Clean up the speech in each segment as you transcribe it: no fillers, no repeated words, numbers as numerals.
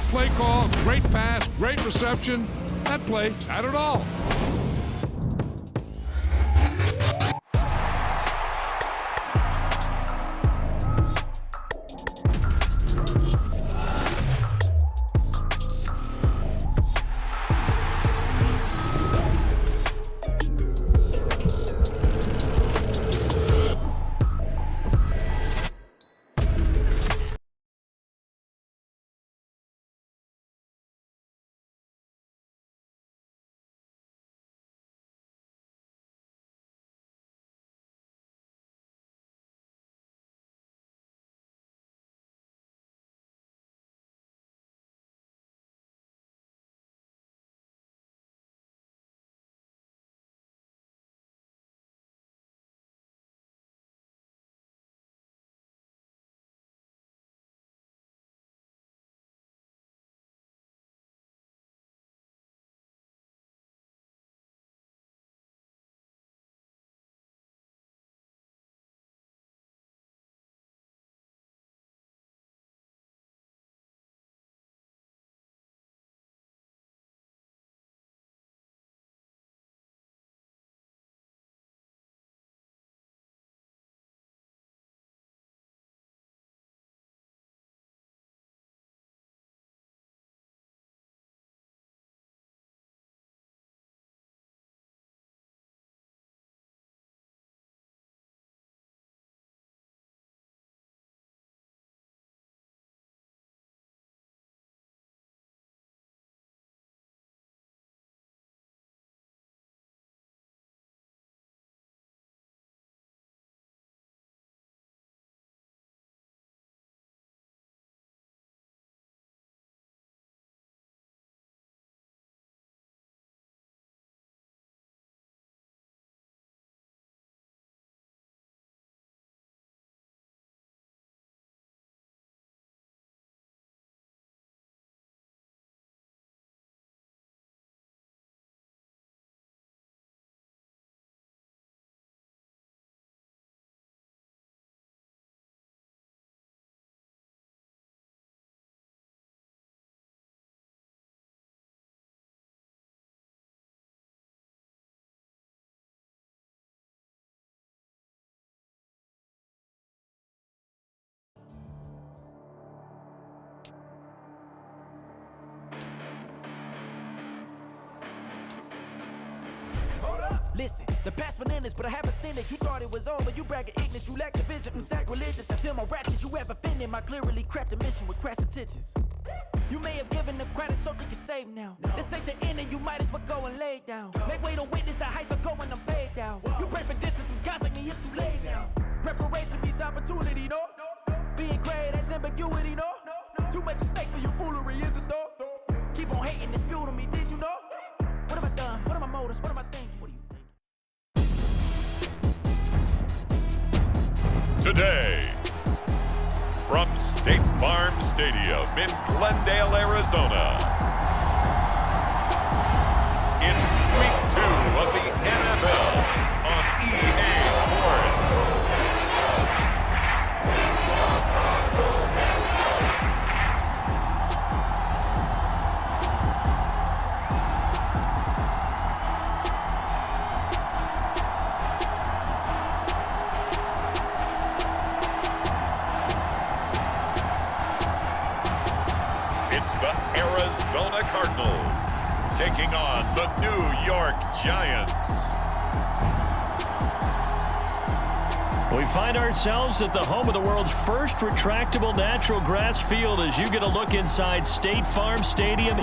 play call, great pass, great reception. That play had it all. Listen, the past bananas, but I haven't seen it. You thought it was over, you bragging ignorance, you lack the vision, I'm sacrilegious. I feel my ratchets, you have offended my clearly crafted mission with crass intentions. You may have given them credit so they can save now. This ain't the end and you might as well go and lay down. Make way to witness the heights are going, I'm paid down. You pray for distance with guys like me, it's too late now. Preparation beats opportunity, no? Being great has ambiguity, no? Too much at stake for your foolery, is it though? Keep on hating, it's fuel to me, did you know? What have I done? What are my motives? What am I thinking? What do you think? Today, from State Farm Stadium in Glendale, Arizona, it's Week 2 of the NFL on EA Sports. It's the Arizona Cardinals taking on the New York Giants. We find ourselves at the home of the world's first retractable natural grass field as you get a look inside State Farm Stadium.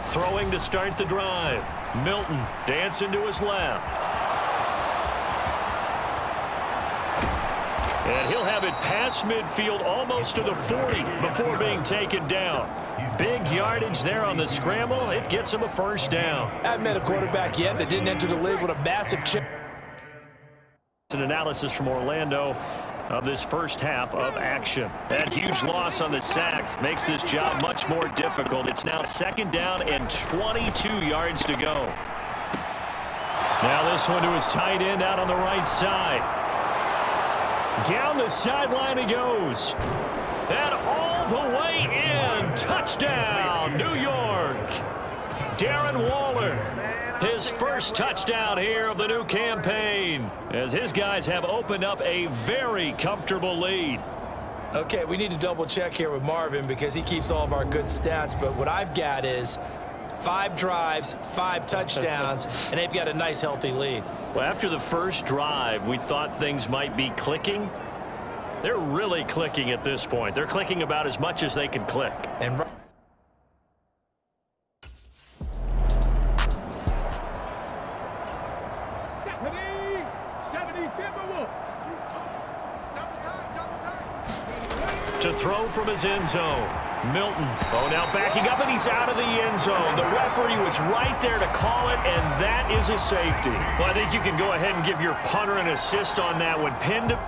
Throwing to start the drive. Milton dancing to his left. And he'll have it past midfield almost to the 40 before being taken down. Big yardage there on the scramble. It gets him a first down. I haven't met a quarterback yet that didn't enter the league with a massive chip. An analysis from Orlando. of this first half of action. That huge loss on the sack makes this job much more difficult. It's now 2nd down and 22 yards to go. Now this one to his tight end out on the right side. Down the sideline he goes. And all the way in. Touchdown, New York. Darren Waller, his first touchdown here of the new campaign, as his guys have opened up a very comfortable lead. Okay, we need to double check here with Marvin because he keeps all of our good stats, but what I've got is 5 drives, 5 touchdowns, and they've got a nice, healthy lead. Well, after the first drive, we thought things might be clicking. They're really clicking at this point. They're clicking about as much as they can click. And to throw from his end zone. Milton. Oh, now backing up, and he's out of the end zone. The referee was right there to call it, and that is a safety. Well, I think you can go ahead and give your punter an assist on that one. Pinned him.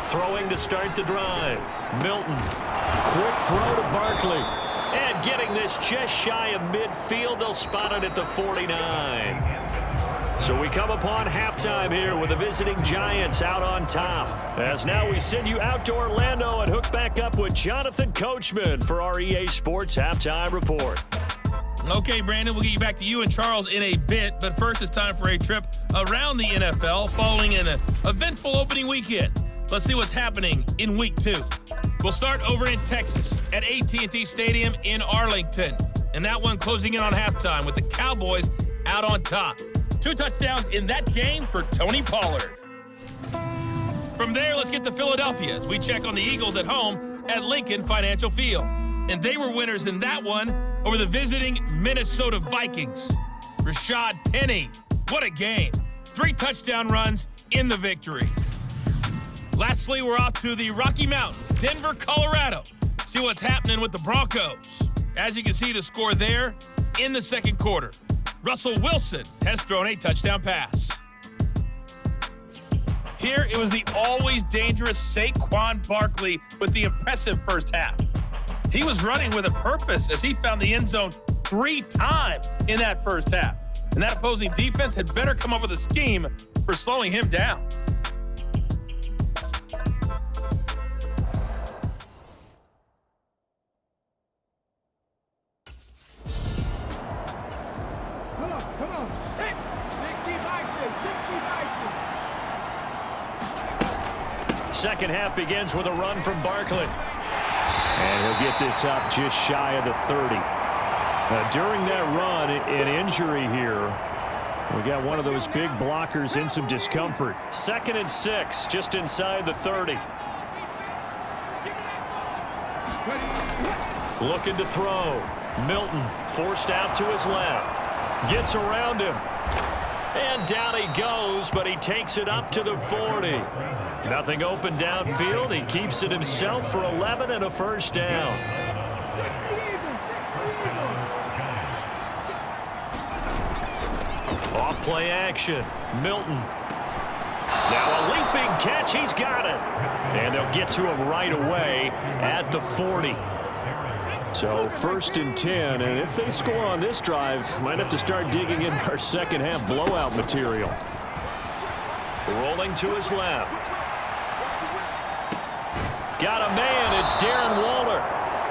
Throwing to start the drive. Milton. Quick throw to Barkley. And getting this just shy of midfield. They'll spot it at the 49. So we come upon halftime here with the visiting Giants out on top. As now we send you out to Orlando and hook back up with Jonathan Coachman for our EA Sports Halftime Report. Okay, Brandon, we'll get you back to you and Charles in a bit, but first it's time for a trip around the NFL following an eventful opening weekend. Let's see what's happening in Week 2. We'll start over in Texas at AT&T Stadium in Arlington, and that one closing in on halftime with the Cowboys out on top. 2 touchdowns in that game for Tony Pollard. From there, let's get to Philadelphia as we check on the Eagles at home at Lincoln Financial Field. And they were winners in that one over the visiting Minnesota Vikings. Rashad Penny, what a game. 3 touchdown runs in the victory. Lastly, we're off to the Rocky Mountains, Denver, Colorado. See what's happening with the Broncos. As you can see, the score there in the second quarter. Russell Wilson has thrown a touchdown pass. Here, it was the always dangerous Saquon Barkley with the impressive first half. He was running with a purpose as he found the end zone 3 times in that first half. And that opposing defense had better come up with a scheme for slowing him down. Second half begins with a run from Barkley. And he'll get this up just shy of the 30. During that run, an injury here. We got one of those big blockers in some discomfort. 2nd and 6, just inside the 30. Looking to throw. Milton forced out to his left. Gets around him. And down he goes, but he takes it up to the 40. Nothing open downfield. He keeps it himself for 11 and a first down. Off play action. Milton. Now a leaping catch. He's got it. And they'll get to him right away at the 40. So 1st and 10, and if they score on this drive, might have to start digging in our second half blowout material. Rolling to his left. Got a man, it's Darren Waller.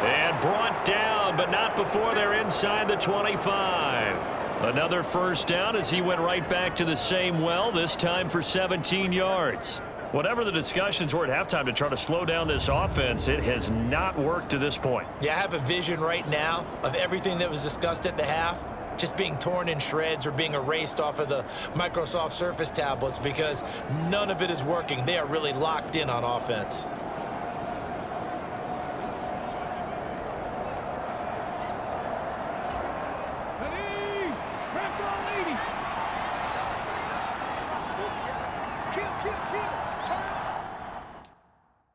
And brought down, but not before they're inside the 25. Another first down as he went right back to the same well, this time for 17 yards. Whatever the discussions were at halftime to try to slow down this offense, it has not worked to this point. Yeah, I have a vision right now of everything that was discussed at the half just being torn in shreds or being erased off of the Microsoft Surface tablets because none of it is working. They are really locked in on offense.